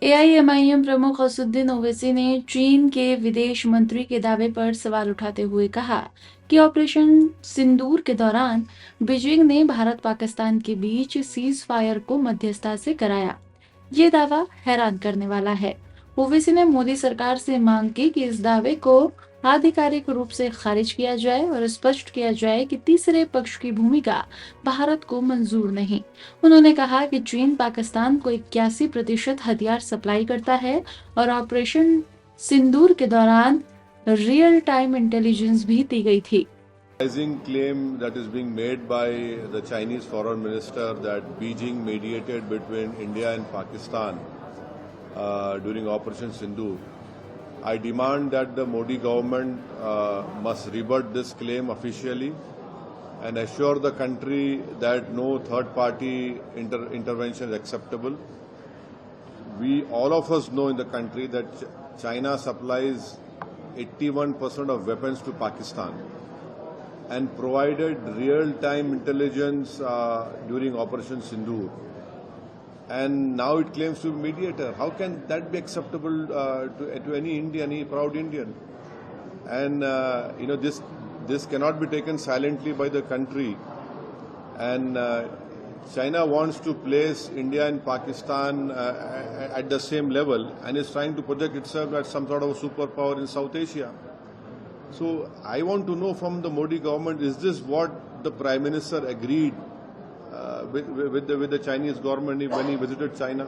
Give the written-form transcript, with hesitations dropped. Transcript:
AIMIM प्रमुख असदुद्दीन ओवैसी ने चीन के विदेश मंत्री के दावे पर सवाल उठाते हुए कहा कि ऑपरेशन सिंदूर के दौरान बीजिंग ने भारत पाकिस्तान के बीच सीज फायर को मध्यस्थता से कराया। ये दावा हैरान करने वाला है। ओवैसी ने मोदी सरकार से मांग की कि इस दावे को आधिकारिक रूप से खारिज किया जाए और स्पष्ट किया जाए कि तीसरे पक्ष की भूमिका भारत को मंजूर नहीं। उन्होंने कहा कि चीन पाकिस्तान को 81% हथियार सप्लाई करता है और ऑपरेशन सिंदूर के दौरान रियल टाइम इंटेलिजेंस भी दी गई थी। Claim that is being made by the Chinese foreign minister that Beijing mediated between India and Pakistan during Operation Sindoor. I demand that the Modi government must rebut this claim officially and assure the country that no third-party intervention is acceptable. All of us know in the country that China supplies 81% of weapons to Pakistan and provided real-time intelligence during Operation Sindoor. And now it claims to be mediator. How can that be acceptable to any Indian, any proud Indian? And this cannot be taken silently by the country. And China wants to place India and Pakistan at the same level and is trying to project itself as some sort of a superpower in South Asia. So I want to know from the Modi government, is this what the Prime Minister agreed with the Chinese government when he visited China?